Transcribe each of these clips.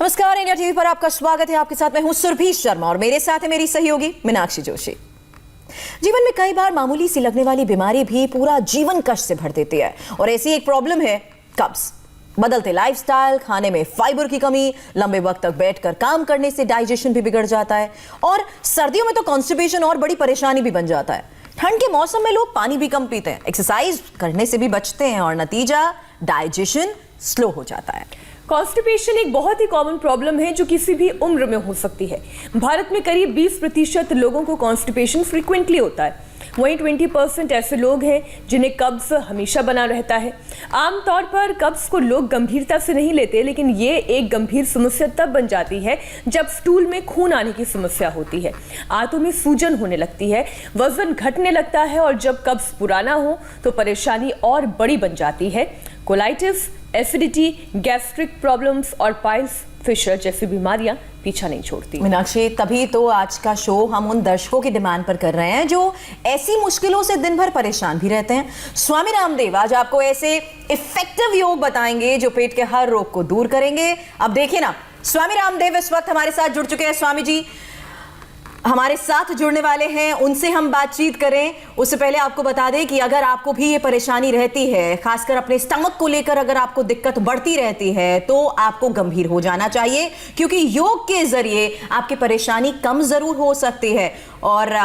नमस्कार, India TV पर आपका स्वागत है। आपके साथ मैं हूं सुरभि शर्मा और मेरे साथ है मेरी सहयोगी मीनाक्षी जोशी। जीवन में कई बार मामूली सी लगने वाली बीमारी भी पूरा जीवन कष्ट से भर देती है और ऐसी एक प्रॉब्लम है कब्ज। बदलते लाइफस्टाइल, खाने में फाइबर की कमी, लंबे वक्त तक बैठकर काम करने से डाइजेशन भी बिगड़ जाता है और सर्दियों में तो कॉन्स्टिपेशन और बड़ी परेशानी भी बन जाता है। ठंड के मौसम में लोग पानी भी कम पीते हैं, एक्सरसाइज करने से भी बचते हैं और नतीजा डाइजेशन स्लो हो जाता है। कॉन्स्टिपेशन एक बहुत ही कॉमन प्रॉब्लम है जो किसी भी उम्र में हो सकती है। भारत में करीब 20% लोगों को कॉन्स्टिपेशन फ्रीक्वेंटली होता है। वहीं 20% ऐसे लोग हैं जिन्हें कब्ज हमेशा बना रहता है। आमतौर पर कब्ज को लोग गंभीरता से नहीं लेते, लेकिन ये एक गंभीर समस्या तब बन जाती है जब स्टूल में खून आने की समस्या होती है, आंतों में सूजन होने लगती है, वजन घटने लगता है और जब कब्ज पुराना हो तो परेशानी और बड़ी बन जाती है। कोलाइटिस, एसिडिटी, गैस्ट्रिक प्रॉब्लम्स और पाइल्स फिशर जैसी बीमारियां पीछा नहीं छोड़ती। मीनाक्षी, तभी तो आज का शो हम उन दर्शकों की डिमांड पर कर रहे हैं जो ऐसी मुश्किलों से दिन भर परेशान भी रहते हैं। स्वामी रामदेव आज आपको ऐसे इफेक्टिव योग बताएंगे जो पेट के हर रोग को दूर करेंगे। अब देखिए ना, स्वामी रामदेव इस वक्त हमारे साथ जुड़ चुके हैं। स्वामी जी हमारे साथ जुड़ने वाले हैं, उनसे हम बातचीत करें। उससे पहले आपको बता दें कि अगर आपको भी ये परेशानी रहती है, खासकर अपने स्टमक को लेकर अगर आपको दिक्कत बढ़ती रहती है, तो आपको गंभीर हो जाना चाहिए, क्योंकि योग के जरिए आपकी परेशानी कम जरूर हो सकती है। और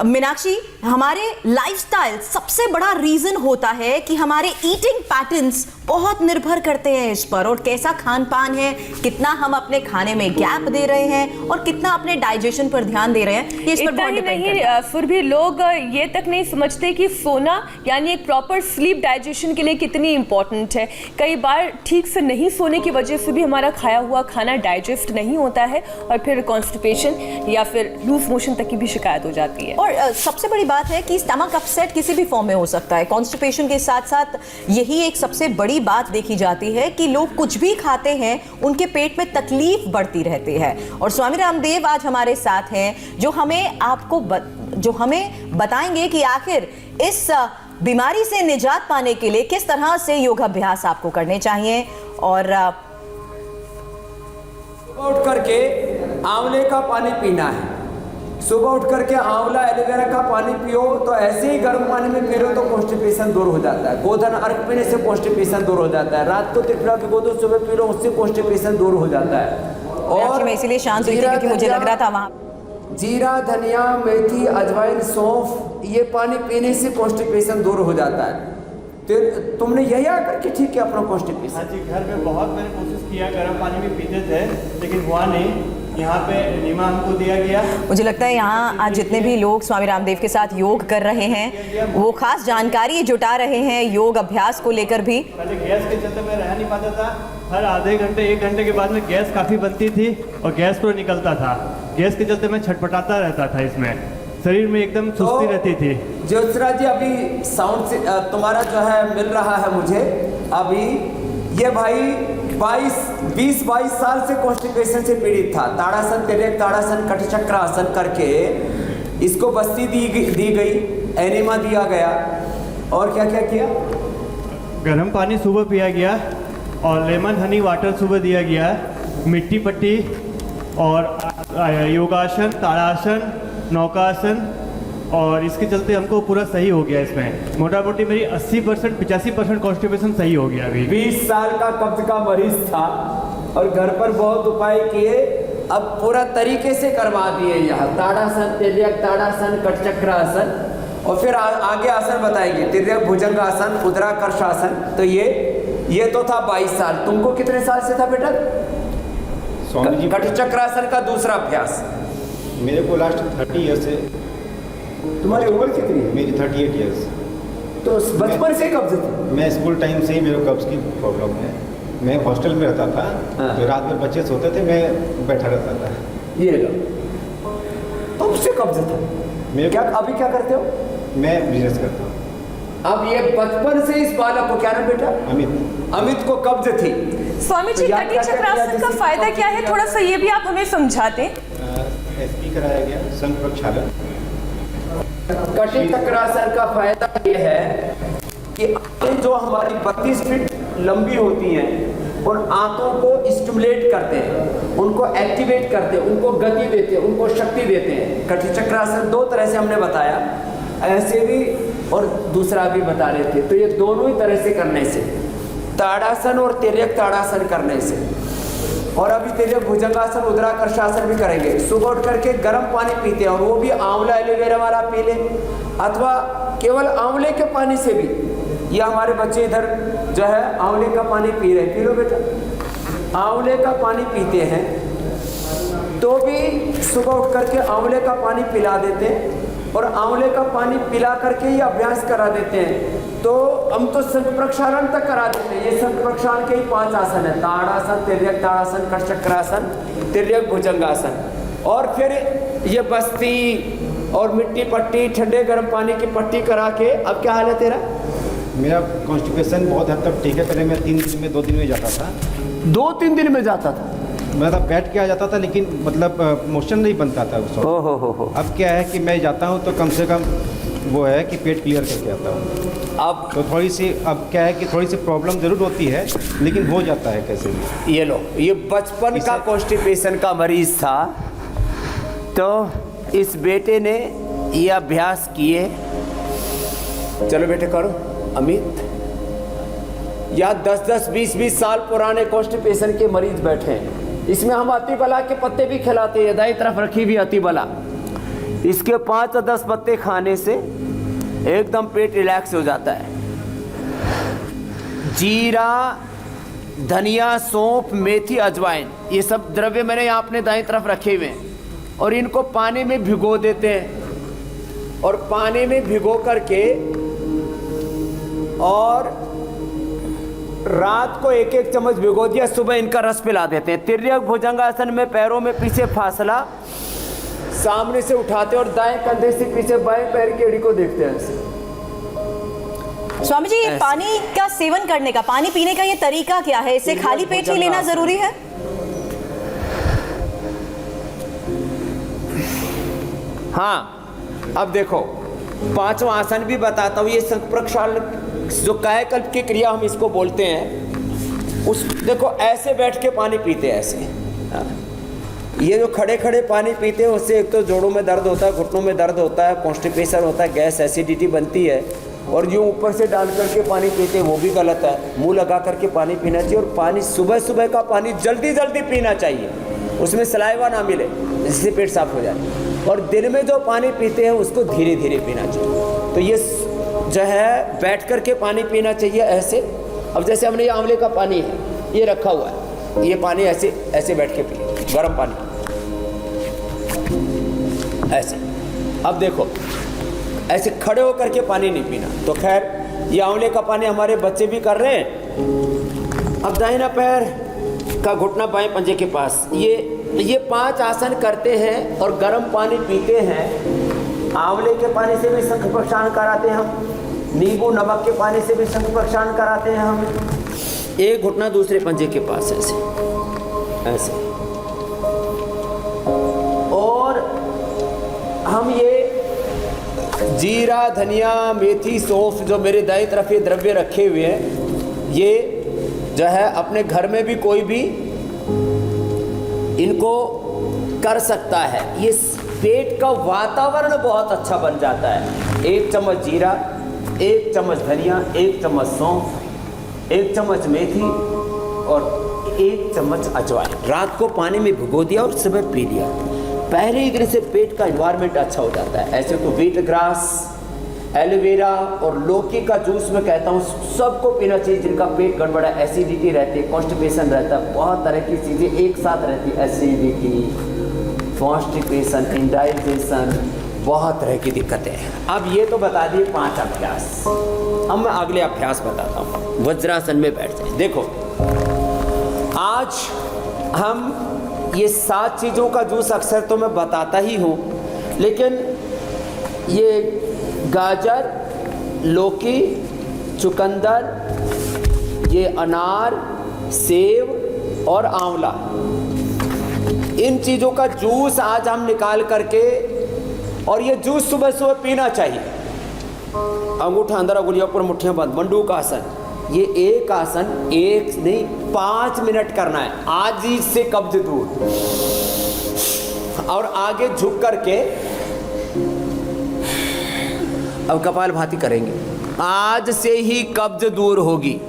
मीनाक्षी, हमारे लाइफस्टाइल सबसे बड़ा रीजन होता है कि हमारे ईटिंग पैटर्न्स बहुत निर्भर करते हैं इस पर, और कैसा खान पान है, कितना हम अपने खाने में गैप दे रहे हैं और कितना अपने डाइजेशन पर ध्यान दे रहे हैं, ये इस पर बहुत डिपेंड करता है। फिर भी लोग ये तक नहीं समझते कि सोना यानी एक प्रॉपर स्लीप डाइजेशन के लिए कितनी इंपॉर्टेंट है। कई बार ठीक से नहीं सोने की वजह से भी हमारा खाया हुआ खाना डाइजेस्ट नहीं होता है और फिर कॉन्स्टिपेशन या फिर लूज मोशन तक की भी शिकायत हो जाती है। और सबसे बड़ी बात है कि स्टमक अपसेट किसी भी फॉर्म में हो सकता है। कॉन्स्टिपेशन के साथ साथ यही एक सबसे बड़ी बात देखी जाती है कि लोग कुछ भी खाते हैं, उनके पेट में तकलीफ बढ़ती रहती है। और स्वामी रामदेव आज हमारे साथ हैं जो हमें बताएंगे कि आखिर इस बीमारी से निजात पाने के लिए किस तरह से योगाभ्यास आपको करने चाहिए। और उठ करके आंवले का पानी पीना है। सुबह उठ करके आंवला एलोवेरा का पानी पियो, तो ऐसे ही गर्म पानी में पियो तो कॉन्स्टिपेशन दूर हो जाता है। गोधन अर्क पीने से कॉन्स्टिपेशन दूर हो जाता है। रात को त्रिफला भिगो दो, सुबह पी लो, उससे कॉन्स्टिपेशन दूर हो जाता है। और मैं इसीलिए शांत हुई थी क्योंकि मुझे लग रहा था वहां जीरा, धनिया, मेथी, अजवाइन, सौंफ, ये पानी पीने से कॉन्स्टिपेशन दूर हो जाता है। तो तुमने यही आकर के ठीक है अपना कॉन्स्टिपेशन? हाँ जी, घर में बहुत मैंने कोशिश किया, गर्म पानी में पीते थे लेकिन हुआ नहीं। यहाँ पे नीमा हमको दिया गया। मुझे लगता है यहाँ आज जितने भी लोग स्वामी रामदेव के साथ योग कर रहे हैं वो खास जानकारी जुटा रहे हैं योग अभ्यास को लेकर भी। पहले गैस के चलते मैं रह नहीं पाता था। हर आधे घंटे 1 घंटे के बाद में गैस काफ़ी बनती थी और गैस पर निकलता था। गैस के चलते मैं छटपटाता रहता था, इसमें शरीर में एकदम सुस्ती रहती थी। ज्योतिरा जी, अभी साउंड से तुम्हारा जो है मिल रहा है मुझे। अभी ये भाई 20-22 साल से कॉन्स्टिपेशन से पीड़ित था। ताड़ासन, तिर्यक ताड़ासन, कटचक्र आसन करके इसको बस्ती दी गई, एनिमा दिया गया, और क्या क्या किया? गर्म पानी सुबह पिया गया और लेमन हनी वाटर सुबह दिया गया, मिट्टी पट्टी और योगासन, ताड़ासन, नौकासन, और इसके चलते हमको पूरा सही हो गया। इसमें मोटा मोटी मेरी 80% 85% कॉन्स्टिपेशन सही हो गया। अभी 20 साल का कब्ज का मरीज था और घर पर बहुत उपाय किए, अब पूरा तरीके से करवा दिए। यहाँ ताड़ासन, तिर्यक ताड़ासन, कटचक्र आसन, और फिर आगे आसन बताएंगे, तिर्यक भुजंग आसन, उद्राकर्ष आसन। तो ये तो था 22 साल। तुमको कितने साल से था बेटा? स्वामी जी, कटचक्र आसन का दूसरा अभ्यास। मेरे को लास्ट 30 ईयर से। तुम्हारी उम्र कितनी है? मेरी 38 ईयर्स। तो बचपन से कब्ज थी? मैं स्कूल टाइम से ही मेरे को कब्ज की प्रॉब्लम है। मैं हॉस्टल में रहता था। हाँ। तो रात में बच्चे सोते थे, मैं बैठा रहता था। ये लो, तुम से कब्ज था। मेरे क्या अभी क्या करते हो? मैं बिजनेस करता हूँ। अब ये बचपन से इस बालक को, क्या नाम बेटा? अमित को कब्ज थी। स्वामी जी, कटी चक्रासन का फायदा क्या है, थोड़ा सा ये भी आप हमें समझाते हैं। SP कराया गया, संघ प्रक्षालन। कटी चक्रासन का फायदा ये है कि जो हमारी 32 फीट लंबी होती हैं, उन आंतों को स्टिमुलेट करते हैं, उनको एक्टिवेट करते हैं, उनको गति देते हैं, उनको शक्ति देते हैं। कटी चक्रासन 2 तरह से हमने बताया, ऐसे भी और दूसरा भी बता रहे थे। तो ये दोनों ही तरह से करने से, ताड़ासन और तिर्यक ताड़ासन करने से, और अभी तिर्यक भुजंगासन उद्राकर्षासन भी करेंगे। सुबह उठ करके गर्म पानी पीते हैं, और वो भी आंवला एलोवेरा वाला पी लें, अथवा केवल आंवले के पानी से भी। ये हमारे बच्चे इधर जो है आंवले का पानी पी रहे हैं, पी लो बेटा। आंवले का पानी पीते हैं तो भी सुबह उठ करके आंवले का पानी पिला देते हैं, और आंवले का पानी पिला करके ही अभ्यास करा देते हैं। तो हम तो शंख प्रक्षालन तक करा देते हैं। ये शंख प्रक्षालन के ही 5 आसन है, ताड़ासन, तिर्यक ताड़ासन, कटचक्रासन, तिर्यक भुजंगासन। और फिर ये बस्ती और मिट्टी पट्टी, ठंडे गर्म पानी की पट्टी करा के। अब क्या हाल है तेरा? मेरा कॉन्स्टिपेशन बहुत हद तक ठीक है। पहले मैं 3 दिन में 2 दिन में जाता था, 2-3 दिन में जाता था। मैं तो बैठ के आ जाता था, लेकिन मतलब मोशन नहीं बनता था उस वक्त। हो। अब क्या है कि मैं जाता हूँ तो कम से कम वो है कि पेट क्लियर करके आता हूँ। अब तो थोड़ी सी, अब क्या है कि थोड़ी सी प्रॉब्लम ज़रूर होती है, लेकिन हो जाता है कैसे भी। ये लो, ये बचपन का कॉन्स्टिपेशन का मरीज था, तो इस बेटे ने ये अभ्यास किए। चलो बेटे करो। अमित, या 10-10, 20-20 साल पुराने कॉन्स्टिपेशन के मरीज बैठे हैं। इसमें हम अतिबला के पत्ते भी खिलाते हैं, दाई तरफ रखी हुई अतिबला। इसके 5 या 10 पत्ते खाने से एकदम पेट रिलैक्स हो जाता है। जीरा, धनिया, सौंफ, मेथी, अजवाइन, ये सब द्रव्य मैंने यहाँ अपने दाईं तरफ रखे हुए हैं, और इनको पानी में भिगो देते हैं। और पानी में भिगो करके और रात को 1-1 चम्मच भिगो दिया, सुबह इनका रस पिला देते हैं। तिर्यक भुजंगासन में पैरों में पीछे फासला, सामने से उठाते और दाएं कंधे से पीछे बाएं पैर की एड़ी को देखते हैं ऐसे। स्वामी जी, ये पानी का सेवन करने का, पानी पीने का ये तरीका क्या है? इसे खाली पेट ही लेना जरूरी है? हाँ, अब देखो 5वां आसन भी बताता हूँ। ये शंख प्रक्षालन जो कायाकल्प की क्रिया हम इसको बोलते हैं, उस देखो ऐसे बैठ के पानी पीते हैं ऐसे। हाँ। ये जो खड़े खड़े पानी पीते हैं उससे एक तो जोड़ों में दर्द होता है, घुटनों में दर्द होता है, कॉन्स्टिपेशन होता है, गैस एसिडिटी बनती है। और जो ऊपर से डाल करके पानी पीते हैं वो भी गलत है। मुंह लगा करके पानी पीना चाहिए, और पानी सुबह सुबह का पानी जल्दी जल्दी पीना चाहिए, उसमें सलाइवा ना मिले जिससे पेट साफ हो जाए। और दिन में जो पानी पीते हैं उसको धीरे धीरे पीना चाहिए। तो ये जो है बैठ करके पानी पीना चाहिए ऐसे। अब जैसे हमने ये आंवले का पानी है, ये रखा हुआ है, ये पानी ऐसे ऐसे बैठ के पिए, गर्म पानी ऐसे। अब देखो ऐसे खड़े होकर के पानी नहीं पीना। तो खैर ये आंवले का पानी हमारे बच्चे भी कर रहे हैं। अब दाहिना पैर का घुटना बाएं पंजे के पास, ये 5 आसन करते हैं और गर्म पानी पीते हैं। आंवले के पानी से भी शंख प्रक्षालन कराते हैं हम, नींबू नमक के पानी से भी शंख प्रक्षालन कराते हैं हम। एक घुटना दूसरे पंजे के पास ऐसे ऐसे। और हम ये जीरा, धनिया, मेथी, सौंफ जो मेरे दाईं तरफ ये द्रव्य रखे हुए हैं, ये जो है अपने घर में भी कोई भी इनको कर सकता है। ये पेट का वातावरण बहुत अच्छा बन जाता है। 1 चम्मच जीरा, 1 चम्मच धनिया, 1 चम्मच सौंफ, 1 चम्मच मेथी और 1 चम्मच अजवाइन रात को पानी में भिगो दिया और सुबह पी लिया। पहले ही दिन से पेट का एनवायरनमेंट अच्छा हो जाता है। ऐसे तो व्हीट ग्रास, एलोवेरा और लौकी का जूस मैं कहता हूँ सबको पीना चाहिए जिनका पेट गड़बड़ा, एसिडिटी रहती है, कॉन्स्टिपेशन रहता है, बहुत तरह की चीज़ें एक साथ रहती है, एसिडिटी, कॉन्स्टिपेशन, इंडाइजेशन, बहुत तरह की दिक्कतें हैं। अब ये तो बता दिए 5 अभ्यास। अब मैं अगले अभ्यास बताता हूँ। वज्रासन में बैठ जाए। देखो आज हम ये 7 चीज़ों का जूस अक्सर तो मैं बताता ही हूँ, लेकिन ये गाजर, लौकी, चुकंदर, ये अनार, सेब और आंवला, इन चीज़ों का जूस आज हम निकाल करके, और ये जूस सुबह सुबह पीना चाहिए। अंगूठा अंदर, अंगुलियों पर मुट्ठियाँ बंद, मंडूक आसन। ये एक आसन एक नहीं 5 मिनट करना है। आज ही से कब्ज दूर, और आगे झुक करके अब कपालभाति करेंगे। आज से ही कब्ज दूर होगी।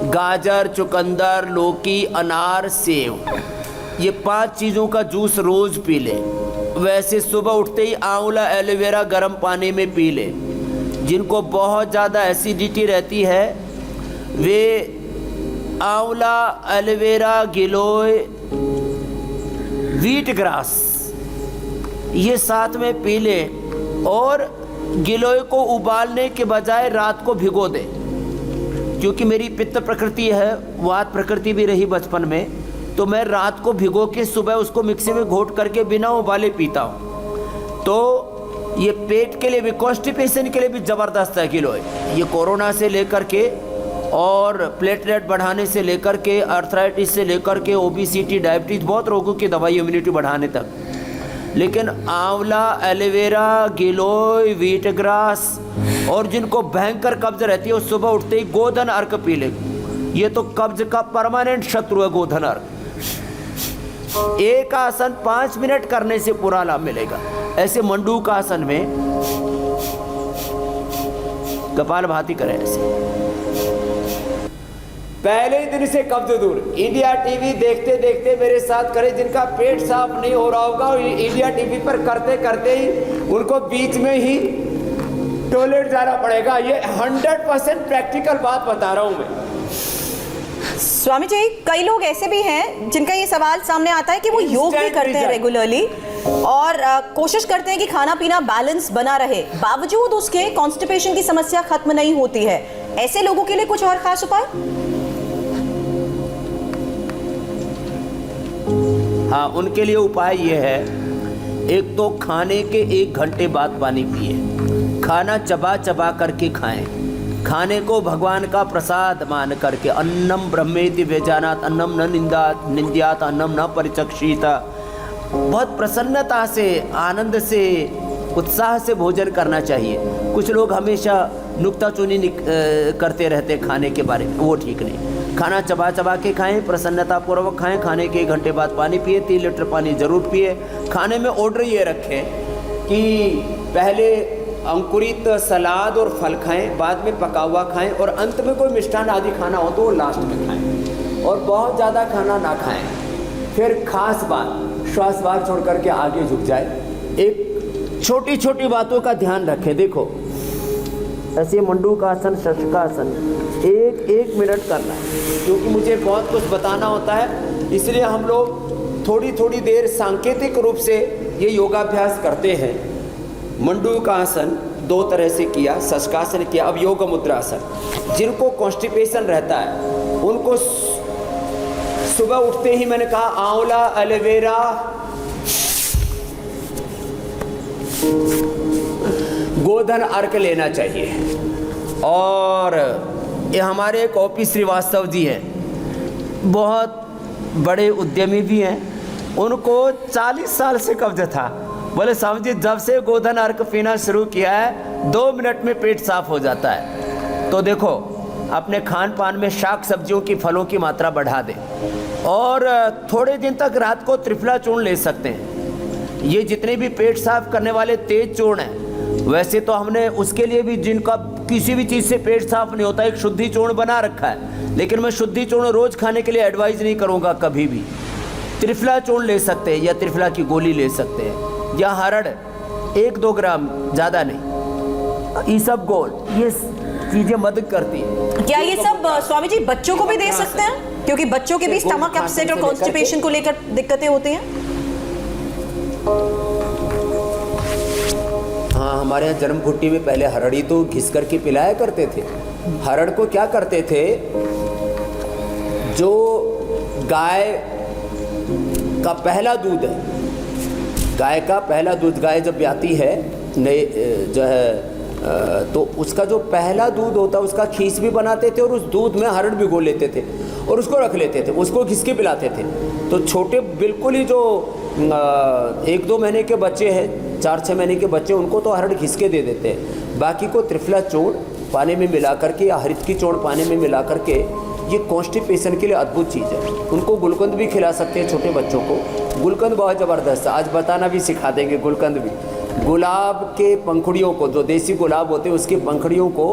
गाजर, चुकंदर, लौकी, अनार, सेव, ये 5 चीज़ों का जूस रोज पी ले। वैसे सुबह उठते ही आंवला, एलोवेरा गर्म पानी में पी ले। जिनको बहुत ज़्यादा एसिडिटी रहती है वे आंवला, एलोवेरा, गिलोय, व्हीट ग्रास ये साथ में पी लें, और गिलोय को उबालने के बजाय रात को भिगो दें। क्योंकि मेरी पित्त प्रकृति है, वात प्रकृति भी रही बचपन में, तो मैं रात को भिगो के सुबह उसको मिक्सी में घोट करके बिना उबाले पीता हूँ। तो ये पेट के लिए भी, कॉन्स्टिपेशन के लिए भी ज़बरदस्त है गिलोय। ये कोरोना से लेकर के और प्लेटलेट बढ़ाने से लेकर के, अर्थराइटिस से लेकर के, ओबेसिटी, डायबिटीज़, बहुत रोगों की दवाई इम्यूनिटी बढ़ाने तक। लेकिन आंवला, एलोवेरा, गिलोय, व्हीट ग्रास, और जिनको भयंकर कब्ज रहती है वो सुबह उठते ही गोधन अर्क पी ले। ये तो कब्ज का परमानेंट शत्रु है गोधन अर्क। एक आसन 5 मिनट करने से पूरा लाभ मिलेगा। ऐसे मंडूक आसन में कपालभाति करें। ऐसे पहले ही दिन से कब्ज दूर। इंडिया टीवी देखते देखते मेरे साथ करें। जिनका पेट साफ नहीं हो रहा होगा, इंडिया टीवी पर करते करते ही उनको बीच में ही टॉयलेट जाना पड़ेगा। ये 100% प्रैक्टिकल बात बता रहा हूं मैं। स्वामी जी, कई लोग ऐसे भी हैं जिनका ये सवाल सामने आता है कि वो योग भी करते हैं रेगुलरली और कोशिश करते हैं कि खाना पीना बैलेंस बना रहे, बावजूद उसके कॉन्स्टिपेशन की समस्या खत्म नहीं होती है। ऐसे लोगों के लिए कुछ और खास उपाय? हाँ, उनके लिए उपाय ये है, एक तो खाने के 1 घंटे बाद पानी पिए। खाना चबा चबा करके खाएं। खाने को भगवान का प्रसाद मान करके, अन्नम ब्रह्मेति व्यजानात अन्नम न निंद्यात अन्नम न परिचक्षित, बहुत प्रसन्नता से, आनंद से, उत्साह से भोजन करना चाहिए। कुछ लोग हमेशा नुक्ताचीनी करते रहते खाने के बारे में, वो ठीक नहीं। खाना चबा चबा के खाएं, प्रसन्नतापूर्वक खाएं। खाने के 1 घंटे बाद पानी पिए, 3 लीटर पानी जरूर पिए। खाने में ऑर्डर ये रखें कि पहले अंकुरित सलाद और फल खाएं, बाद में पका हुआ खाएं, और अंत में कोई मिष्ठान आदि खाना हो तो वो लास्ट में खाएं। और बहुत ज़्यादा खाना ना खाएं। फिर खास बात, श्वास बाहर छोड़ करके आगे झुक जाए। एक छोटी छोटी बातों का ध्यान रखें। देखो, ऐसे मंडूकासन, शशकासन 1 मिनट करना है, क्योंकि मुझे बहुत कुछ बताना होता है, इसलिए हम लोग थोड़ी थोड़ी देर सांकेतिक रूप से ये योगाभ्यास करते हैं। मंडूकासन 2 तरह से किया, शशकासन किया, अब योग मुद्रासन। जिनको कॉन्स्टिपेशन रहता है उनको सुबह उठते ही मैंने कहा आंवला, एलोवेरा, गोधन अर्क लेना चाहिए। और ये हमारे एक ओपी श्रीवास्तव जी हैं, बहुत बड़े उद्यमी भी हैं। उनको 40 साल से कब्ज था। बोले स्वामी जी, जब से गोधन अर्क पीना शुरू किया है 2 मिनट में पेट साफ हो जाता है। तो देखो, अपने खान पान में शाक सब्जियों की, फलों की मात्रा बढ़ा दें, और थोड़े दिन तक रात को त्रिफला चूर्ण ले सकते हैं। ये जितने भी पेट साफ करने वाले तेज चूर्ण हैं, वैसे तो हमने उसके लिए भी, जिनका किसी भी चीज़ से पेट साफ नहीं होता, एक शुद्धि चूर्ण बना रखा है। लेकिन मैं शुद्धि चूर्ण रोज़ खाने के लिए एडवाइज नहीं करूँगा कभी भी। त्रिफला चूर्ण ले सकते हैं, या त्रिफला की गोली ले सकते हैं, या हरड़ 1-2 ग्राम, ज़्यादा नहीं, ईसबगोल, ये चीज़ें मदद करती हैं। क्या ये सब स्वामी जी बच्चों को भी दे सकते हैं? क्योंकि बच्चों के भी स्टमक अपसेट और कॉन्स्टिपेशन को लेकर दिक्कतें होती हैं। हाँ, हमारे यहाँ जन्म घुट्टी में पहले हरड़ी तो घिस करके पिलाया करते थे। हरड़ को क्या करते थे, जो गाय का पहला दूध है, गाय का पहला दूध, गाय जब ब्याती है नए जो है, तो उसका जो पहला दूध होता है उसका खीस भी बनाते थे, और उस दूध में हरड़ भिगो लेते थे और उसको रख लेते थे, उसको घिस के पिलाते थे। तो छोटे बिल्कुल ही जो 1-2 महीने के बच्चे हैं, 4-6 महीने के बच्चे, उनको तो हरड़ घिस के दे देते हैं। बाकी को त्रिफला चूर्ण पानी में मिला करके या हरित की चूर्ण पानी में मिला करके, ये कॉन्स्टिपेशन के लिए अद्भुत चीज़ है। उनको गुलकंद भी खिला सकते हैं छोटे बच्चों को। गुलकंद बहुत ज़बरदस्त है, आज बताना भी सिखा देंगे गुलकंद भी। गुलाब के पंखुड़ियों को, जो देसी गुलाब होते हैं उसकी पंखुड़ियों को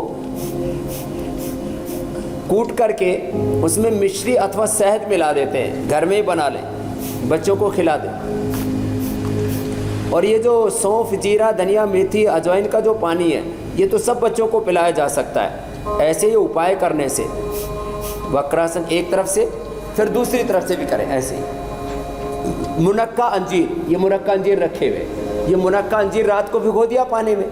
कूट करके उसमें मिश्री अथवा शहद मिला देते हैं, घर में ही बना लें, बच्चों को खिला दें। और ये जो सौंफ, जीरा, धनिया, मेथी, अजवाइन का जो पानी है, ये तो सब बच्चों को पिलाया जा सकता है। ऐसे ही उपाय करने से, वक्रासन एक तरफ से फिर दूसरी तरफ से भी करें ऐसे ही। मुनक्का अंजीर, ये मुनक्का अंजीर रखे हुए, ये मुनक्का अंजीर रात को भिगो दिया पानी में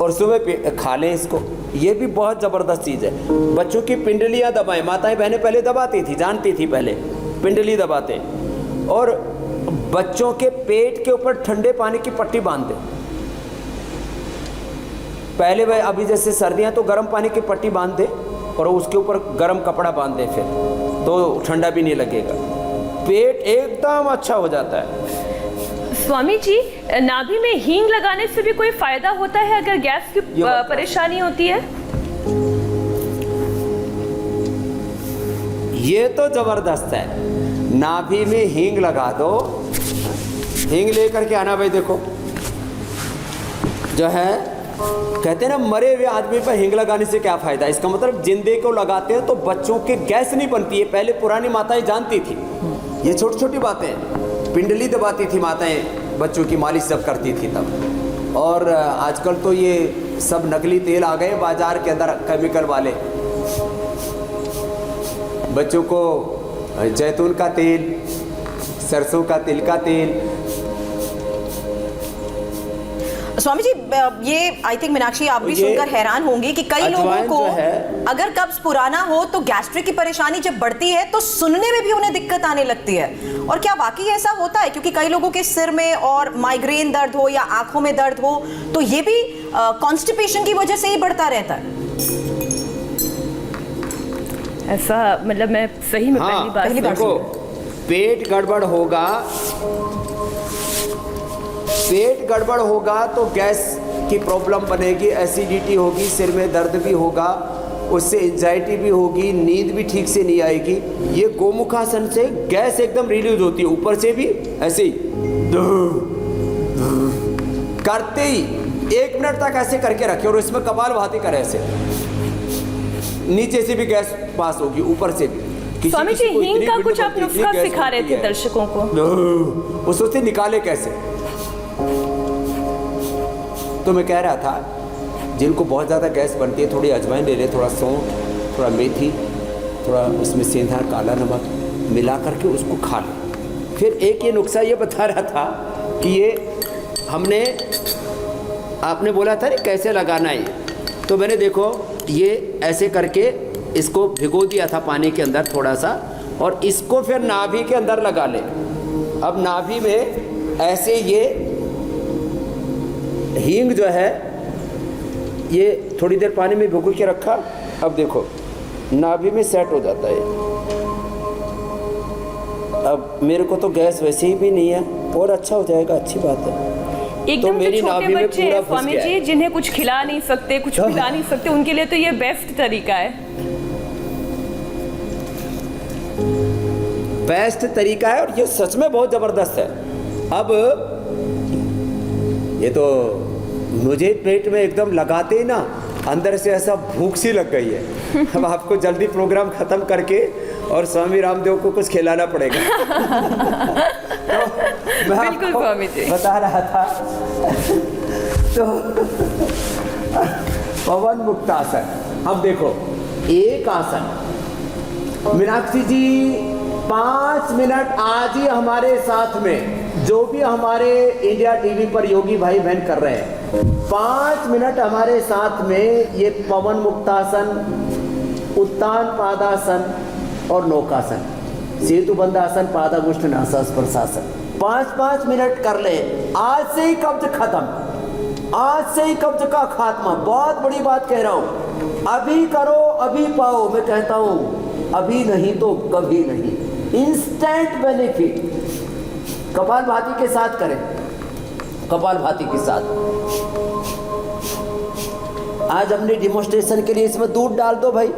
और सुबह खा लें इसको। ये भी बहुत ज़बरदस्त चीज़ है। बच्चों की पिंडलियाँ दबाएं, माताएं बहनें पहले दबाती थी, जानती थी पहले पिंडली दबाते। और बच्चों के पेट के ऊपर ठंडे पानी की पट्टी बांध दें। पहले वह, अभी जैसे सर्दियाँ तो गर्म पानी की पट्टी बांध दें और उसके ऊपर गर्म कपड़ा बांध दें, फिर तो ठंडा भी नहीं लगेगा, पेट एकदम अच्छा हो जाता है। स्वामी जी, नाभि में हींग लगाने से भी कोई फायदा होता है अगर गैस की परेशानी होती है? ये तो जबरदस्त है। नाभि में हींग लगा दो, हींग लेकर के आना भाई। देखो जो है, कहते हैं ना मरे हुए आदमी पर हींग लगाने से क्या फायदा। इसका मतलब जिंदे को लगाते हैं तो बच्चों के गैस नहीं बनती है। पहले पुरानी माताएं जानती थी ये छोटी छोटी बातें। पिंडली दबाती थी माताएं, बच्चों की मालिश सब करती थी तब। और आजकल तो ये सब नकली तेल आ गए बाजार के अंदर, केमिकल वाले। बच्चों को जैतून का तेल, सरसों का तिल का तेल। स्वामी जी, ये आई थिंक मीनाक्षी आप भी सुनकर हैरान होंगी कि कई लोगों को अगर कब्ज पुराना हो तो गैस्ट्रिक की परेशानी जब बढ़ती है तो सुनने में भी उन्हें दिक्कत आने लगती है। और क्या वाकई ऐसा होता है? क्योंकि कई लोगों के सिर में और माइग्रेन दर्द हो या आंखों में दर्द हो तो ये भी कॉन्स्टिपेशन की वजह से ही बढ़ता रहता है। ऐसा मतलब मैं सही में पहली बार देखो, पेट गड़बड़ होगा, पेट गड़बड़ होगा तो गैस की प्रॉब्लम बनेगी, एसिडिटी होगी, सिर में दर्द भी होगा, उससे एंजाइटी भी होगी, नींद भी ठीक से नहीं आएगी। ये गोमुखासन से गैस एकदम रिलीज होती है, ऊपर से भी ऐसे ही करते ही 1 मिनट तक ऐसे करके रखे और इसमें कपालभाति करें ऐसे, नीचे से भी गैस पास होगी, ऊपर से भी। स्वामी जी, हींग का कुछ आप नुस्खा सिखा रहे थे दर्शकों को, उससे निकाले कैसे। तो मैं कह रहा था जिनको बहुत ज़्यादा गैस बनती है, थोड़ी अजवाइन ले ले, थोड़ा सौंफ, थोड़ा मेथी, थोड़ा उसमें सेंधा काला नमक मिला करके उसको खा लें। फिर एक ये नुस्खा ये बता रहा था कि ये हमने, आपने बोला था ना कैसे लगाना है, तो मैंने देखो ये ऐसे करके इसको भिगो दिया था पानी के अंदर थोड़ा सा, और इसको फिर नाभि के अंदर लगा ले। अब नाभि में ऐसे ये हींग जो है ये थोड़ी देर पानी में भिगो के रखा, अब देखो नाभि में सेट हो जाता है। अब मेरे को तो गैस वैसे ही भी नहीं है और अच्छा हो जाएगा, अच्छी बात है। एकदम तो मेरी छोटे बच्चे हैं स्वामी जी, जिन्हें कुछ खिला नहीं सकते, कुछ पिला नहीं सकते, उनके लिए तो ये बेस्ट तरीका है। बेस्ट तरीका है और ये सच में बहुत ज़बरदस्त है। अब ये तो मुझे पेट में एकदम लगाते ही ना अंदर से ऐसा भूख सी लग गई है। अब आपको जल्दी प्रोग्राम ख़त्म करके और स्वामी रामदेव को कुछ खिलाना पड़ेगा। तो मैं बिल्कुल स्वामी जी बता रहा था तो पवन मुक्तासन। अब देखो एक आसन, मीनाक्षी जी 5 मिनट आज ही हमारे साथ में, जो भी हमारे इंडिया टीवी पर योगी भाई बहन कर रहे हैं, 5 मिनट हमारे साथ में ये पवन मुक्तासन, उत्तान पादासन और नौकासन, सेतु बंधासन, पादागुष्ठ नासास्पर्शासन 5-5 मिनट कर ले। आज से ही कब्ज खत्म, आज से ही कब्ज का खात्मा। बहुत बड़ी बात कह रहा हूं, अभी करो अभी पाओ। मैं कहता हूं अभी नहीं तो कभी नहीं, इंस्टेंट बेनिफिट। कपालभाति के साथ करें, कपालभाति के साथ आज हमने डेमोस्ट्रेशन के लिए इसमें दूध डाल दो भाई,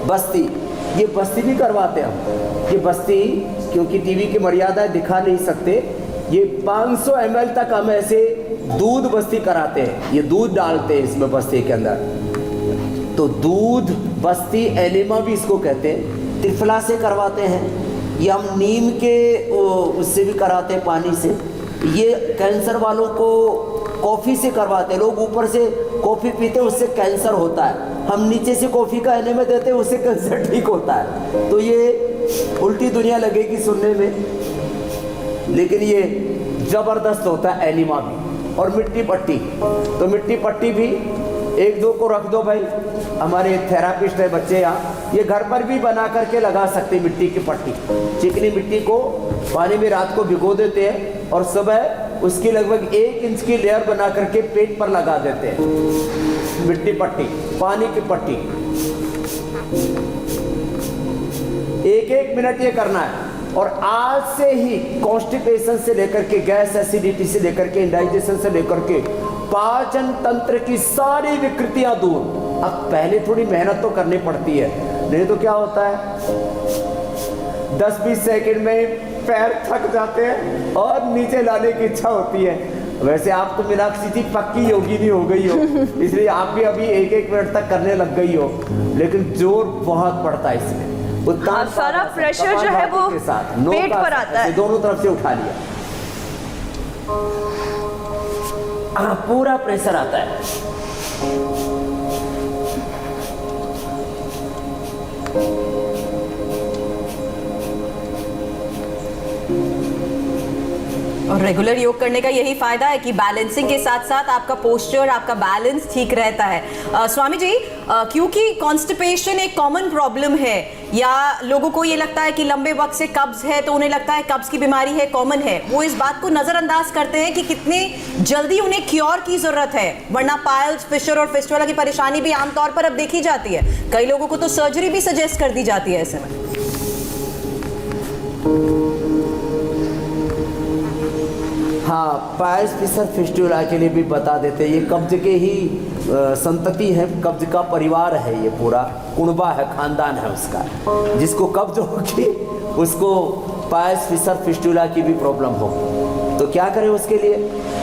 बस्ती, ये बस्ती भी करवाते हैं हम। ये बस्ती क्योंकि टीवी की मर्यादा दिखा नहीं सकते, ये 500 ml तक हम ऐसे दूध बस्ती कराते हैं। ये दूध डालते हैं इसमें बस्ती के अंदर, तो दूध बस्ती एनेमा भी इसको कहते हैं। त्रिफला से करवाते हैं, ये हम नीम के उससे भी कराते हैं, पानी से। ये कैंसर वालों को कॉफ़ी से करवाते हैं, लोग ऊपर से कॉफ़ी पीते हैं उससे कैंसर होता है, हम नीचे से कॉफ़ी का एनेमा देते हैं उससे कैंसर ठीक होता है। तो ये उल्टी दुनिया लगेगी सुनने में, लेकिन ये ज़बरदस्त होता है एनिमा भी। और मिट्टी पट्टी, तो मिट्टी पट्टी भी 1-2 को रख दो भाई, हमारे थेरापिस्ट है बच्चे यहाँ, ये घर पर भी बना करके लगा सकते मिट्टी की पट्टी। चिकनी मिट्टी को पानी में रात को भिगो देते हैं और सुबह उसकी लगभग 1 इंच की लेयर बना करके पेट पर लगा देते हैं। मिट्टी पट्टी, पानी की पट्टी, 1-1 मिनट ये करना है। और आज से ही कॉन्स्टिपेशन से लेकर के गैस एसिडिटी से लेकर के इंडाइजेशन से लेकर के पाचन तंत्र की सारी विकृतियां दूर। अब पहले थोड़ी मेहनत तो करनी पड़ती है, नहीं तो क्या होता है 10-20 सेकंड में पैर थक जाते हैं और नीचे लाने की इच्छा होती है। वैसे आप तो मीनाक्षी जी पक्की योगिनी हो गई हो, इसलिए आप भी अभी 1-1 मिनट तक करने लग गई हो, लेकिन जोर बहुत पड़ता है इसमें। सारा प्रेशर जो है वो पेट पर आता है, दोनों तरफ से उठा लिया, पूरा प्रेशर आता है। और रेगुलर योग करने का यही फायदा है कि बैलेंसिंग के साथ साथ आपका पोस्चर, आपका बैलेंस ठीक रहता है। स्वामी जी, क्योंकि कॉन्स्टिपेशन एक कॉमन प्रॉब्लम है, या लोगों को ये लगता है कि लंबे वक्त से कब्ज है तो उन्हें लगता है कब्ज की बीमारी है, कॉमन है, वो इस बात को नजरअंदाज करते हैं कि कितनी जल्दी उन्हें क्योर की जरूरत है, वरना पाइल्स, फिशर और फिस्टुला की परेशानी भी आमतौर पर अब देखी जाती है। कई लोगों को तो सर्जरी भी सजेस्ट कर दी जाती है ऐसे में। हाँ, पाइल्स, फिशर, फिस्टुला के लिए भी बता देते हैं। ये कब्ज के ही संतति है, कब्ज का परिवार है, ये पूरा कुनबा है, खानदान है उसका। जिसको कब्ज होगी उसको पाइल्स, फिशर, फिस्टुला की भी प्रॉब्लम होगी। तो क्या करें उसके लिए?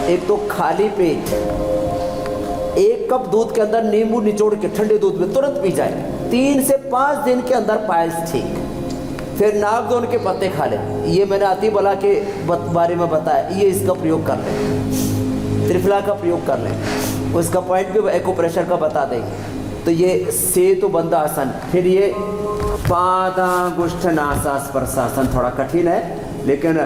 एक तो खाली पेट 1 कप दूध के अंदर नींबू निचोड़ के ठंडे दूध में तुरंत पी जाए, 3 से 5 दिन के अंदर पाइल्स ठीक। फिर नागदोन के पत्ते खा लें, ये मैंने अतिबला के बारे में बताया, ये इसका प्रयोग कर लें। त्रिफला का प्रयोग कर लें, उसका पॉइंट भी एक्यूप्रेशर का बता देंगे। तो ये सेतु बंद आसन, फिर ये पादांगुष्ठनासास्पर्शासन, थोड़ा कठिन है, लेकिन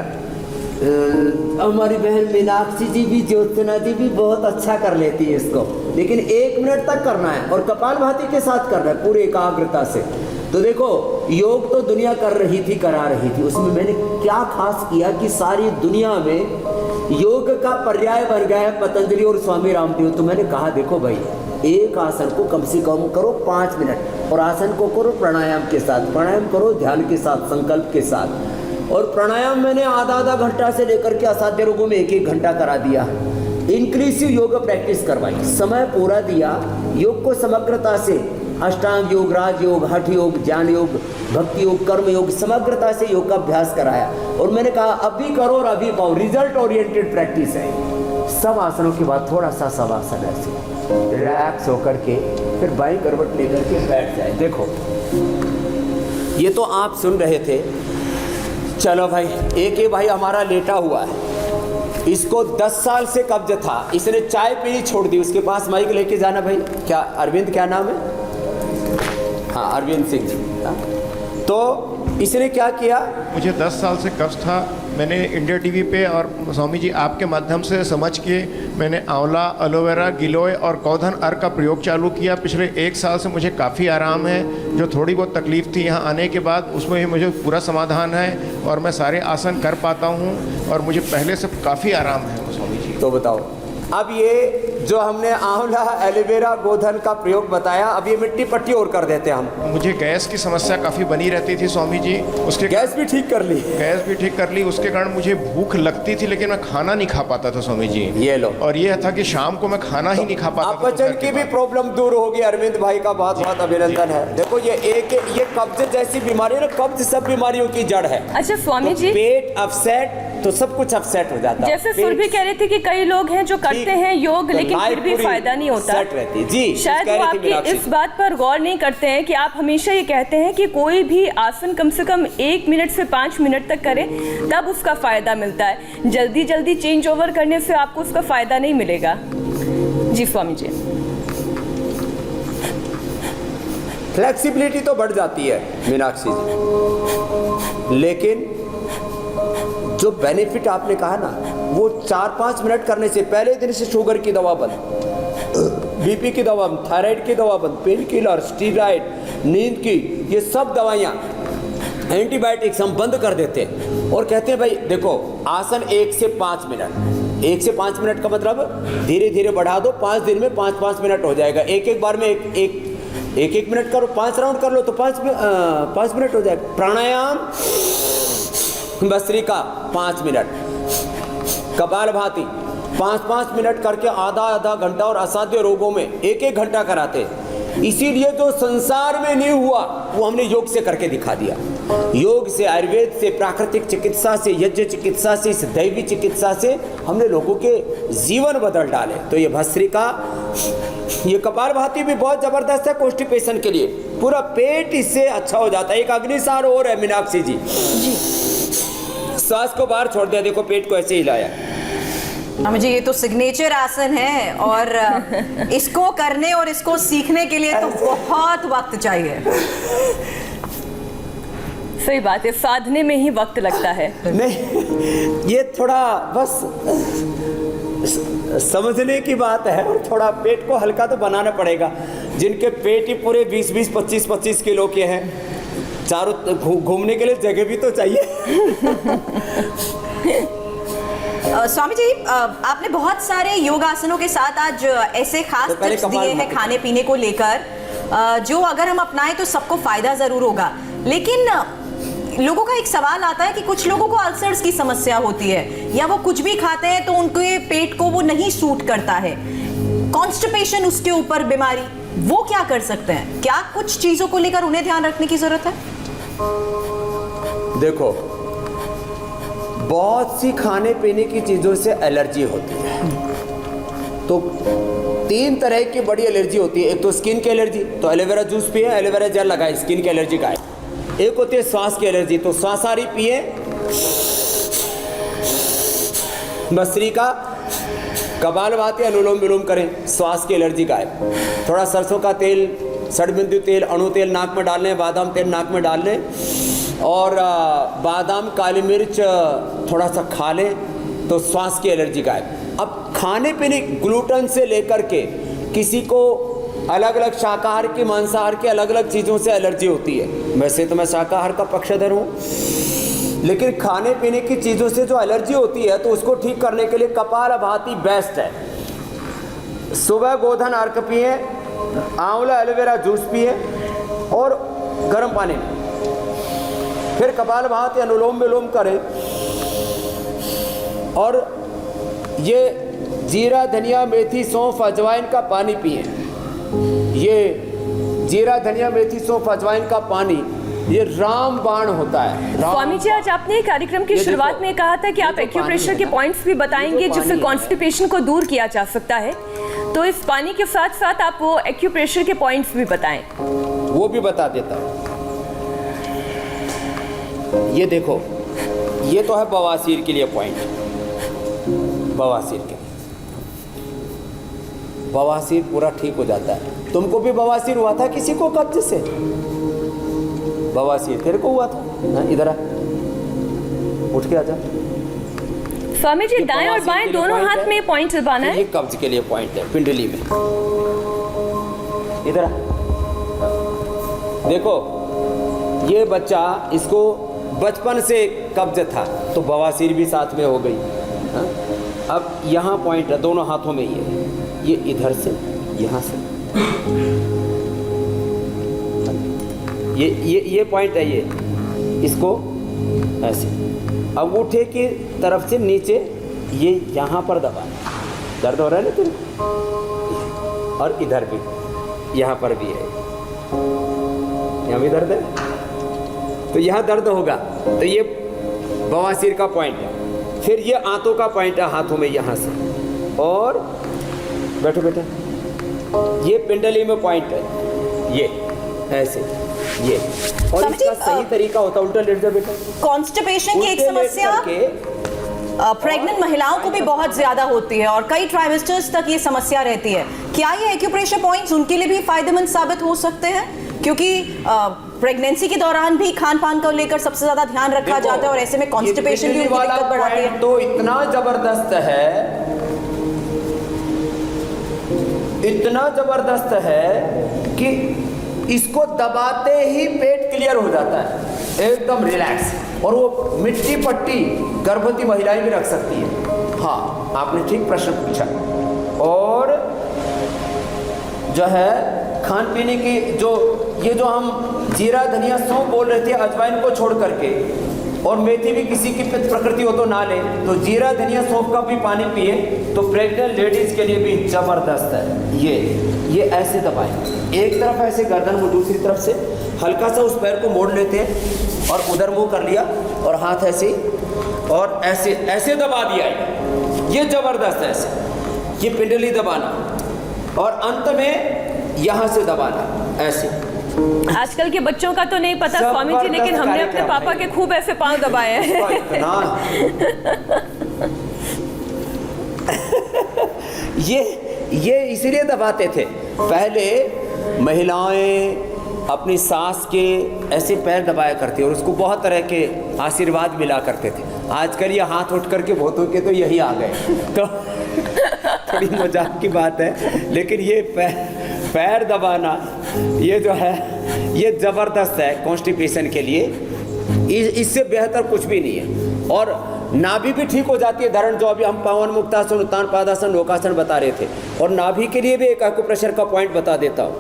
हमारी बहन मीनाक्षी जी भी, ज्योत्सना जी भी बहुत अच्छा कर लेती है इसको, लेकिन 1 मिनट तक करना है और कपालभाति के साथ करना है पूरी एकाग्रता से। तो देखो, योग तो दुनिया कर रही थी, करा रही थी, उसमें मैंने क्या खास किया कि सारी दुनिया में योग का पर्याय बन गया है पतंजलि और स्वामी रामदेव। तो मैंने कहा देखो भाई, एक आसन को कम से कम करो 5 मिनट, और आसन को करो प्राणायाम के साथ, प्राणायाम करो ध्यान के साथ, संकल्प के साथ। और प्राणायाम मैंने आधा घंटा से लेकर के असाध्य रोगों में 1-1 घंटा करा दिया। इंक्लूसिव योग प्रैक्टिस करवाई, समय पूरा दिया, योग को समग्रता से, अष्टांग योग, राज योग, हठ योग, ज्ञान योग, भक्ति योग, कर्म योग, समग्रता से योग का अभ्यास कराया। और मैंने कहा अभी करो और अभी पाओ, रिजल्ट ओरिएंटेड प्रैक्टिस है। सब आसनों के बाद थोड़ा सा शवासन ऐसे रिलैक्स होकर के फिर बाईं करवट लेकर के बैठ जाए। देखो, ये तो आप सुन रहे थे। चलो भाई, एक ये भाई हमारा लेटा हुआ है, इसको 10 साल से कब्ज था, इसने चाय पीनी छोड़ दी। उसके पास माइक लेके जाना भाई। क्या अरविंद, क्या नाम है? हाँ, अरविंद सिंह जी। तो इसने क्या किया? मुझे 10 साल से कब्ज था। मैंने इंडिया टीवी पे और स्वामी जी आपके माध्यम से समझ के मैंने आंवला, एलोवेरा, गिलोय और कौधन अर्क का प्रयोग चालू किया। पिछले 1 साल से मुझे काफ़ी आराम है। जो थोड़ी बहुत तकलीफ थी यहाँ आने के बाद, उसमें भी मुझे पूरा समाधान है और मैं सारे आसन कर पाता हूँ और मुझे पहले से काफ़ी आराम है स्वामी जी। तो बताओ, अब ये जो हमने आंवला एलोवेरा गोधन का प्रयोग बताया, अब ये मिट्टी पट्टी और कर देते हैं हम। मुझे गैस की समस्या काफ़ी बनी रहती थी स्वामी जी, उसके गैस भी ठीक कर ली। गैस भी ठीक कर ली, उसके कारण मुझे भूख लगती थी लेकिन मैं खाना नहीं खा पाता था स्वामी जी। ये लो। और ये था कि शाम को मैं खाना ही नहीं खा पाता था। अपचन की भी प्रॉब्लम दूर होगी। अरविंद भाई का बहुत बहुत अभिनंदन है। देखो ये कब्ज जैसी बीमारी है ना, कब्ज सब बीमारियों की जड़ है। अच्छा स्वामी जी, पेट अपसेट तो सब कुछ अपसेट हो जाता है। जैसे सुरभि कह रहे थे कि कई लोग हैं जो करते हैं योग लेकिन फिर भी फायदा नहीं होता। सेट रहती है। जी, शायद वो आपकी इस बात पर गौर नहीं करते हैं कि आप हमेशा ये कहते हैं कि कोई भी आसन कम से कम 1 मिनट से 5 मिनट तक करें, तब उसका फायदा मिलता है। जल्दी जल्दी चेंज ओवर करने से आपको उसका फायदा नहीं मिलेगा। जी स्वामी जी। फ्लेक्सिबिलिटी तो बढ़ जाती है मीनाक्षी जी, लेकिन जो बेनिफिट आपने कहा ना, वो 4-5 मिनट करने से पहले दिन से शुगर की दवा बंद, बीपी की दवा बंद, थायराइड की दवा बंद, पेन किलर, स्टीरॉइड, नींद की, ये सब दवाइयाँ, एंटीबायोटिक्स हम बंद कर देते हैं और कहते हैं भाई देखो आसन 1 से 5 मिनट, 1 से 5 मिनट का मतलब धीरे धीरे बढ़ा दो, 5 दिन में 5-5 मिनट हो जाएगा। एक बार में एक मिनट करो, 5 राउंड कर लो तो 5 मिनट हो जाएगा। प्राणायाम भस्त्रिका 5 मिनट, कपालभाति 5-5 मिनट करके आधा घंटा, और असाध्य रोगों में 1-1 घंटा कराते। इसीलिए जो संसार में नहीं हुआ वो हमने योग से करके दिखा दिया। योग से, आयुर्वेद से, प्राकृतिक चिकित्सा से, यज्ञ चिकित्सा से, इस दैवी चिकित्सा से हमने लोगों के जीवन बदल डाले। तो ये भस्त्रिका, ये कपालभाति भी बहुत जबरदस्त है कॉन्स्टिपेशन के लिए, पूरा पेट इससे अच्छा हो जाता है। एक अग्निसार और है मीनाक्षी जी, सांस को बाहर छोड़ दिया, देखो पेट को ऐसे हिलाया। मुझे ये तो सिग्नेचर आसन है और इसको करने और इसको सीखने के लिए तो बहुत वक्त चाहिए। सही बात है, साधने में ही वक्त लगता है। नहीं, ये थोड़ा बस समझने की बात है और थोड़ा पेट को हल्का तो बनाना पड़ेगा। जिनके पेट ही पूरे 20-20, 25-25 किलो के हैं, चारों घूमने के लिए जगह भी तो चाहिए। स्वामी जी, आपने बहुत सारे योगासनों के साथ आज ऐसे खास टिप्स दिए हैं खाने पीने को लेकर, जो अगर हम अपनाएं तो सबको फायदा जरूर होगा। लेकिन लोगों का एक सवाल आता है कि कुछ लोगों को अल्सर्स की समस्या होती है, या वो कुछ भी खाते हैं तो उनके पेट को वो नहीं सूट करता है, कॉन्स्टिपेशन उसके ऊपर बीमारी, वो क्या कर सकते हैं? क्या कुछ चीजों को लेकर उन्हें ध्यान रखने की जरूरत है? देखो, बहुत सी खाने पीने की चीज़ों से एलर्जी होती है। तो 3 तरह की बड़ी एलर्जी होती है। एक तो स्किन की एलर्जी, तो एलोवेरा जूस पिए, एलोवेरा जेल लगाए, स्किन की एलर्जी का है। एक होती है श्वास की एलर्जी, तो श्वासाहारी पिए, भस्त्रिका, कपालभाति, अनुलोम विलोम करें, श्वास की एलर्जी का है। थोड़ा सरसों का तेल, षडबिंदु तेल, अणु तेल नाक में डाल लें, बादाम तेल नाक में डाल लें, और बादाम, काली मिर्च थोड़ा सा खा लें तो श्वास की एलर्जी का है। अब खाने पीने, ग्लूटेन से लेकर के किसी को अलग अलग शाकाहार की, मांसाहार की अलग अलग चीज़ों से एलर्जी होती है। वैसे तो मैं शाकाहार का पक्षधर हूँ, लेकिन खाने पीने की चीज़ों से जो एलर्जी होती है तो उसको ठीक करने के लिए कपालभाति बेस्ट है। सुबह गोधन अर्क पिए, आंवला एलोवेरा जूस पिए और गर्म पानी में, फिर कपालभाति, अनुलोम विलोम करें, और ये जीरा, धनिया, मेथी, सौंफ, अजवाइन का पानी पिए। ये जीरा, धनिया, मेथी, सौंफ, अजवाइन का पानी, ये रामबाण होता है। स्वामी जी, आज आपने कार्यक्रम की शुरुआत में कहा था कि आप एक्यूप्रेशर के पॉइंट्स भी बताएंगे जिससे कॉन्स्टिपेशन को दूर किया जा सकता है, तो इस पानी के साथ साथ आप वो एक्यूप्रेशर के पॉइंट्स भी बताएं। वो भी बता देता हूँ। ये देखो, ये तो है बवासीर के लिए पॉइंट, बवासीर के, बवासीर पूरा ठीक हो जाता है। तुमको भी बवासीर हुआ था किसी को कब्ज से? बवासीर तेरे को हुआ था ना? इधर आ, उठ के आजा। स्वामी जी, दाएं और बाएं दोनों हाथ में पॉइंट दबाना है। ये कब्ज के लिए पॉइंट है, पिंडली में। इधर आ, देखो ये बच्चा, इसको बचपन से कब्ज था तो बवासीर भी साथ में हो गई। हाँ? अब यहाँ पॉइंट है दोनों हाथों में, ये इधर से यहाँ से ये पॉइंट है, ये इसको ऐसे अंगूठे की तरफ से नीचे ये यहाँ पर दबाना। दर्द हो रहा है ना तुम? और इधर भी, यहाँ पर भी है, यहाँ भी दर्द है, तो यहाँ दर्द होगा। तो ये बवासीर का पॉइंट है। फिर ये आंतों का पॉइंट है, हाथों में यहाँ से, और बैठो बेटा, ये पिंडली में पॉइंट है, ये ऐसे, ये। और स्वामी जी, इसका सही तरीका होता है, उल्टा लेट जाओ बेटा। कॉन्स्टिपेशन की एक समस्या प्रेग्नेंट महिलाओं को भी बहुत ज्यादा होती है और कई ट्राइमेस्टर्स तक ये समस्या रहती है। क्या ये एक्यूप्रेशर पॉइंट्स उनके लिए भी फायदेमंद साबित हो सकते हैं? क्योंकि प्रेगनेंसी के दौरान भी खान पान को लेकर सबसे ज्यादा ध्यान रखा जाता है और ऐसे में कॉन्स्टिपेशन भी उनकी दिक्कत बढ़ाती है। तो इतना जबरदस्त है, इतना जबरदस्त है कि इसको दबाते ही पेट क्लियर हो जाता है, एकदम रिलैक्स। और वो मिट्टी पट्टी गर्भवती महिलाएं भी रख सकती है। हाँ, आपने ठीक प्रश्न पूछा। और जो है खान पीने की ये जो हम जीरा धनिया सौंफ बोल रहे थे, अजवाइन को छोड़ करके, और मेथी भी किसी की पित्त प्रकृति हो तो ना ले, तो जीरा धनिया सौंफ का भी पानी पिए तो प्रेग्नेंट लेडीज के लिए भी जबरदस्त है। ये ऐसे दबाएं, एक तरफ ऐसे गर्दन को, दूसरी तरफ से हल्का सा उस पैर को मोड़ लेते हैं और उधर मुंह कर लिया और हाथ ऐसे और ऐसे ऐसे दबा दिया। ये जबरदस्त है, ऐसे ये पिंडली दबाना और अंत में यहाँ से दबाना ऐसे। आजकल के बच्चों का तो नहीं पता स्वामी जी, लेकिन हमने अपने पापा के खूब ऐसे पांव दबाए हैं। ये इसीलिए दबाते थे पहले महिलाएं, अपनी सास के ऐसे पैर दबाया करती और उसको बहुत तरह के आशीर्वाद मिला करते थे। आजकल ये हाथ उठ करके बहुतों के तो यही आ गए, तो थोड़ी मजाक की बात है, लेकिन ये पैर दबाना ये जो है ये ज़बरदस्त है कॉन्स्टिपेशन के लिए। इससे बेहतर कुछ भी नहीं है। और नाभि भी ठीक हो जाती है, धरण जो अभी हम पवन मुक्तासन, उत्तान पादासन, लोकासन बता रहे थे। और नाभि के लिए भी एक एक्यूप्रेशर का पॉइंट बता देता हूँ।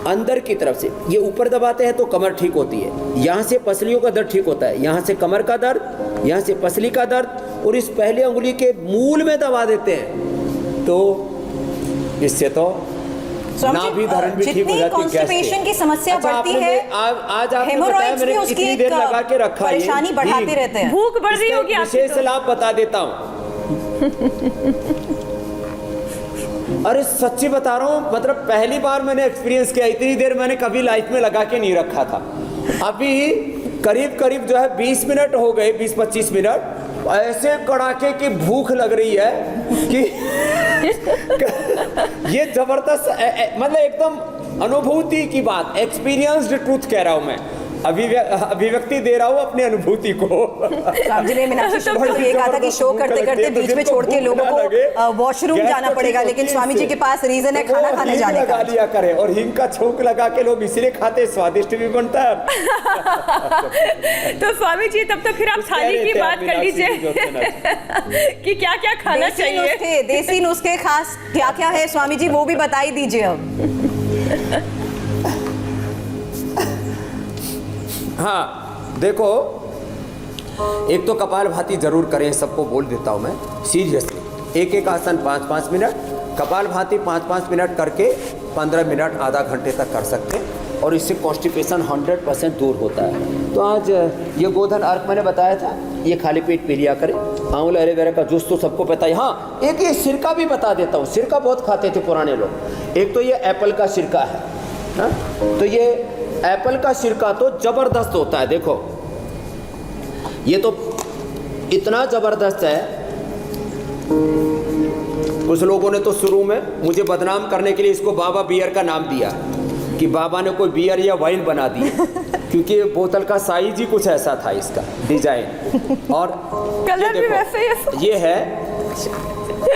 अंदर की तरफ से ये ऊपर दबाते हैं तो कमर ठीक होती है, यहाँ से पसलियों का दर्द ठीक होता है, यहाँ से कमर का दर्द, यहाँ से पसली का दर्द, और इस पहले उंगली के मूल में दबा देते हैं तो इससे तो नाभि धरण भी ठीक हो जाती है। कॉन्स्टिपेशन की समस्या बढ़ती है, आज आपने बताया, मैंने इतनी देर लगा के रखा है, परेशानी बढ़ाते रहते हैं। भूख बढ़ रही होगी, विशेष लाभ बता देता हूँ। अरे सच्ची बता रहा हूँ, मतलब पहली बार मैंने एक्सपीरियंस किया, इतनी देर मैंने कभी लाइफ में लगा के नहीं रखा था। अभी करीब करीब जो है 20 मिनट हो गए, 20-25 मिनट, ऐसे कड़ाके की भूख लग रही है कि ये जबरदस्त, मतलब एकदम अनुभूति की बात, एक्सपीरियंस्ड ट्रूथ कह रहा हूँ मैं, अभिव्यक्ति दे रहा हूँ अपनी अनुभूति को। जी ने मीनाक्षी शुक्ल को ये कहा था कि शो करते करते बीच में छोड़ के लोगों को वॉशरूम जाना पड़ेगा, लेकिन स्वामी जी के पास रीजन है खाना खाने जाने का। लिया करे, और हिंग का छोंक लगा के लोग इसलिए खाते, स्वादिष्ट भी बनता है। तो स्वामी जी तब तो फिर आप थाली की बात कर लीजिए कि क्या क्या खाना चाहिए। देसी नुस्खे खास क्या क्या है स्वामी जी, वो भी बता ही दीजिए अब। हाँ देखो, एक तो कपालभाति जरूर करें, सबको बोल देता हूँ मैं सीरियसली। एक एक आसन 5-5 मिनट, कपालभाति 5-5 मिनट करके 15 मिनट आधा घंटे तक कर सकते हैं, और इससे कॉन्स्टिपेशन 100% दूर होता है। तो आज ये गोधन अर्क मैंने बताया था, ये खाली पेट पी लिया करें। आंवला एलोवेरा का जूस तो सबको पता है। हाँ, एक ये सिरका भी बता देता हूँ, सिरका बहुत खाते थे पुराने लोग। एक तो ये एप्पल का सिरका है, हाँ? तो ये एप्पल का सिरका तो जबरदस्त होता है। देखो ये तो इतना जबरदस्त है, कुछ लोगों ने तो शुरू में मुझे बदनाम करने के लिए इसको बाबा बियर का नाम दिया कि बाबा ने कोई बियर या वाइन बना दी, क्योंकि बोतल का साइज ही कुछ ऐसा था, इसका डिजाइन और कलर भी वैसे ही। ये है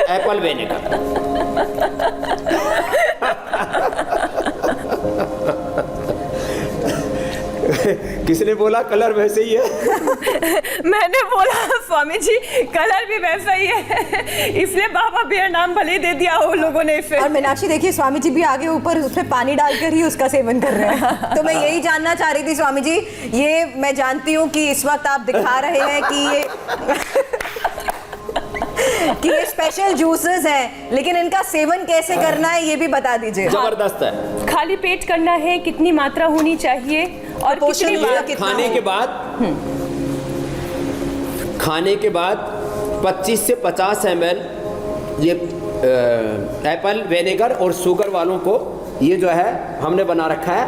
एप्पल विनेगर। किसने बोला कलर वैसे ही है? मैंने बोला स्वामी जी कलर भी वैसा ही है, इसलिए बाबा बियर नाम भले ही दे दिया हो लोगों ने इसे। और मीनाक्षी देखिए स्वामी जी भी आगे ऊपर उसमें पानी डालकर ही उसका सेवन कर रहे हैं। तो मैं यही जानना चाह रही थी स्वामी जी, ये मैं जानती हूँ कि इस वक्त आप दिखा रहे हैं कि ये स्पेशल जूसेस हैं, लेकिन इनका सेवन कैसे करना है ये भी बता दीजिए। जबरदस्त है। खाली पेट करना है, कितनी मात्रा होनी चाहिए और पोषण कितनी वाला बार? कितना खाने हो? के बाद 25 से 50 ml ये एप्पल विनेगर और शुगर वालों को ये जो है हमने बना रखा है,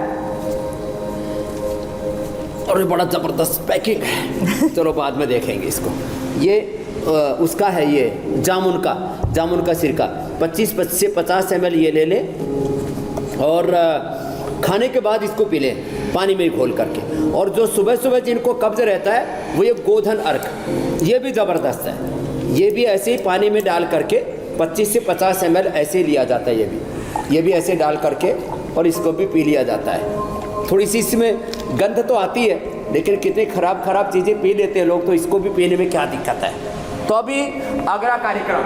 और ये बड़ा ज़बरदस्त पैकिंग है। चलो बाद में देखेंगे इसको। ये उसका है, ये जामुन का सिरका 25 से 50 ml ये ले लें और खाने के बाद इसको पी लें पानी में घोल करके। और जो सुबह सुबह जिनको कब्ज रहता है वो ये गोधन अर्क, ये भी ज़बरदस्त है। ये भी ऐसे ही पानी में डाल करके 25 से 50 ml ऐसे लिया जाता है। ये भी ऐसे डाल करके और इसको भी पी लिया जाता है। थोड़ी सी इसमें गंध तो आती है, लेकिन कितनी खराब चीज़ें पी लेते हैं लोग, तो इसको भी पीने में क्या दिक्कत है। तो अभी अगला कार्यक्रम,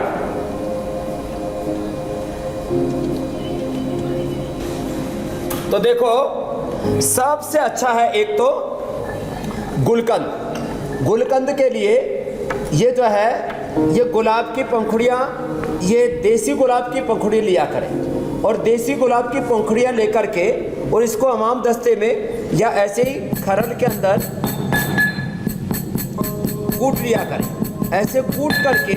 तो देखो सबसे अच्छा है एक तो गुलकंद के लिए ये जो है ये गुलाब की पंखुड़ियाँ, ये देसी गुलाब की पंखुड़ी लिया करें और देसी गुलाब की पंखुड़ियाँ लेकर के और इसको हमाम दस्ते में या ऐसे ही खरल के अंदर कूट लिया करें। ऐसे कूट करके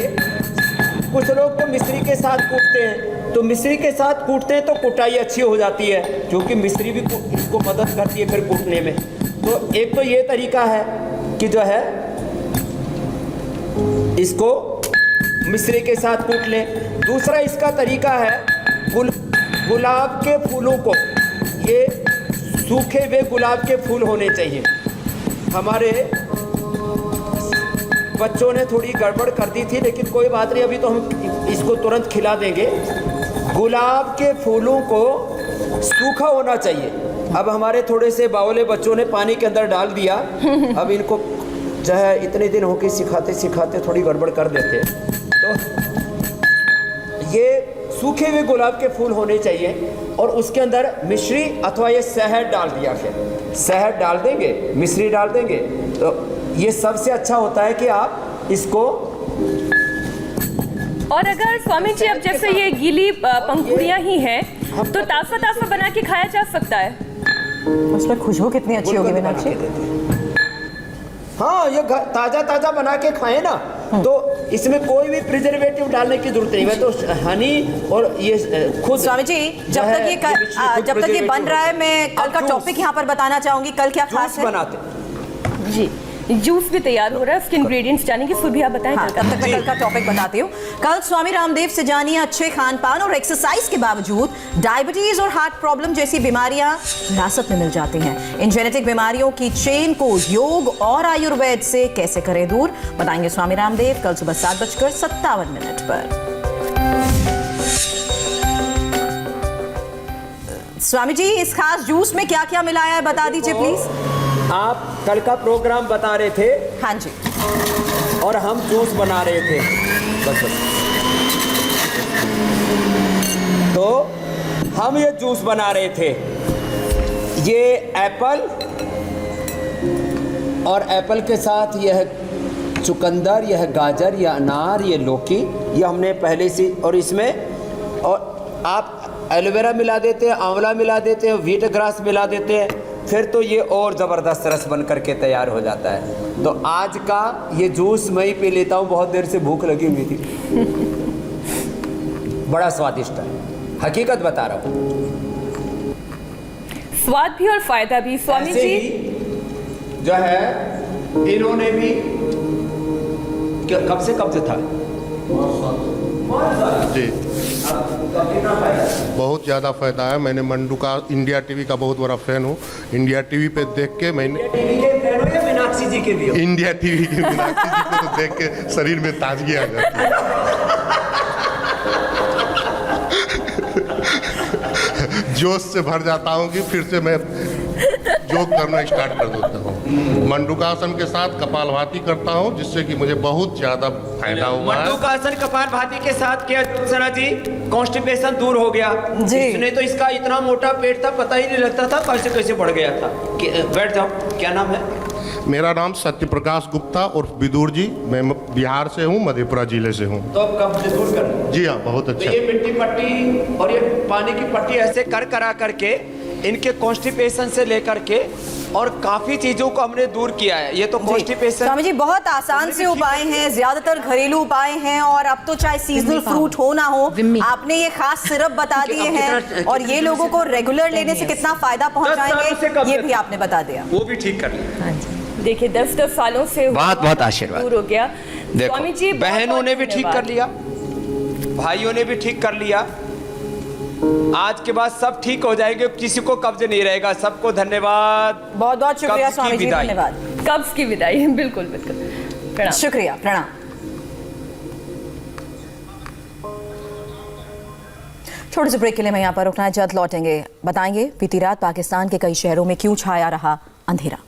कुछ लोग तो मिश्री के साथ कूटते हैं, तो मिश्री के साथ कूटते हैं तो कुटाई अच्छी हो जाती है, क्योंकि मिश्री भी इसको मदद करती है फिर कूटने में। तो एक तो ये तरीका है कि जो है इसको मिश्री के साथ कूट लें। दूसरा इसका तरीका है गुलाब के फूलों को, ये सूखे हुए गुलाब के फूल होने चाहिए। हमारे बच्चों ने थोड़ी गड़बड़ कर दी थी, लेकिन कोई बात नहीं, अभी तो हम इसको तुरंत खिला देंगे। गुलाब के फूलों को सूखा होना चाहिए। अब हमारे थोड़े से बावले बच्चों ने पानी के अंदर डाल दिया, अब इनको जो है इतने दिन होके सिखाते थोड़ी गड़बड़ कर देते। तो ये सूखे हुए गुलाब के फूल होने चाहिए और उसके अंदर मिश्री अथवा ये शहद डाल दिया, फिर शहद डाल देंगे, मिश्री डाल देंगे, तो ये सबसे अच्छा होता है कि आप इसको। और अगर स्वामी जी अब जैसे ये गीली पंखुड़ियाँ ही हैं तो ताज़ा बना के खाया जा सकता है? उसमें खुशबू कितनी अच्छी होगी मीनाक्षी। हाँ, ये ताज़ा बना के खाएं ना, तो इसमें कोई भी प्रिजर्वेटिव डालने की जरूरत नहीं है। तो हनी और ये खुद स्वामी जी जब तक ये बन रहा है, मैं कल का टॉपिक यहाँ पर बताना चाहूंगी। कल क्या खास है? बनाते जी, जूस भी तैयार हो रहा है, उसके इंग्रेडिएंट्स जानेंगे। सुबह आप बताएं। हाँ, तब तक मैं कल का टॉपिक बताती हूँ। कल स्वामी रामदेव से जानिए अच्छे खान पान और एक्सरसाइज के बावजूद डायबिटीज और हार्ट प्रॉब्लम जैसी बीमारियां विरासत में मिल जाती हैं। इन जेनेटिक बीमारियों की चेन को योग और आयुर्वेद से कैसे करें दूर, बताएंगे स्वामी रामदेव कल सुबह 7:57 पर। स्वामी जी इस खास जूस में क्या क्या मिलाया है बता दीजिए प्लीज। आप कल का प्रोग्राम बता रहे थे, हाँ जी, और हम जूस बना रहे थे। बस तो हम ये जूस बना रहे थे, ये एप्पल और एप्पल के साथ यह चुकंदर, यह गाजर, यह अनार, ये लौकी, ये हमने पहले से। और इसमें और आप एलोवेरा मिला देते हैं, आंवला मिला देते हैं, व्हीट ग्रास मिला देते हैं, फिर तो ये और ज़बरदस्त रस बन करके तैयार हो जाता है। तो आज का ये जूस मैं ही पी लेता हूँ, बहुत देर से भूख लगी हुई थी। बड़ा स्वादिष्ट है, हकीकत बता रहा हूँ। स्वाद भी और फायदा भी। स्वामी ऐसे जी ही जो है इन्होंने भी कब से कब्ज था जी, बहुत ज़्यादा फ़ायदा है। मैंने मंडू का इंडिया टीवी का बहुत बड़ा फ़ैन हूँ। इंडिया टीवी पे देख के मैंने टीवी के फैन हो या मीनाक्षी जी के भी हो? इंडिया टीवी की मीनाक्षी जी को तो देख के शरीर में ताजगी आ जाती है। जोश से भर जाता हूँ कि फिर से मैं योग करना स्टार्ट कर देता हूँ। मंडूकासन के साथ कपालभाति करता हूँ, जिससे कि मुझे बहुत ज़्यादा फायदा हुआ है। मंडूकासन कपालभाति के साथ क्या सना जी कॉन्स्टिपेशन दूर हो गया जी। इसने तो इसका इतना मोटा पेट था पता ही नहीं लगता था कैसे कैसे बढ़ गया था। बैठ जाओ, क्या नाम है? मेरा नाम सत्यप्रकाश गुप्ता और विदुर जी, मैं बिहार से हूँ, मधेपुरा जिले से हूँ। तो अब कब से दूर कर? जी हाँ, बहुत तो अच्छा। ये मिट्टी पट्टी और ये पानी की पट्टी ऐसे करा करके इनके कॉन्स्टिपेशन से लेकर के और काफी चीजों को हमने दूर किया है। ये तो कॉन्स्टिपेशन स्वामी जी बहुत आसान से उपाय हैं, ज्यादातर घरेलू उपाय हैं, और अब तो चाहे सीजनल फ्रूट हो ना हो, आपने ये खास सिरप बता दिए हैं और ये लोगों को रेगुलर लेने से कितना फायदा पहुंचाएंगे ये भी आपने बता दिया। वो भी ठीक कर लिया। देखिए 10-10 सालों से बहुत बहुत आशीर्वाद दूर हो गया। देखो, स्वामी जी बहनों ने भी ठीक कर धन्यवाद। लिया, भाइयों ने भी ठीक कर लिया। आज के बाद सब ठीक हो जाएंगे, किसी को कब्ज नहीं रहेगा। सबको धन्यवाद, बहुत बहुत शुक्रिया कब्ज की स्वामी जी, विदाई। धन्यवाद। कब्ज की विदाई, बिल्कुल बिल्कुल। प्रणाम। शुक्रिया, प्रणाम। छोटे से ब्रेक के लिए मैं यहाँ पर रुकना है, जल्द लौटेंगे, बताएंगे बीती रात पाकिस्तान के कई शहरों में क्यों छाया रहा अंधेरा।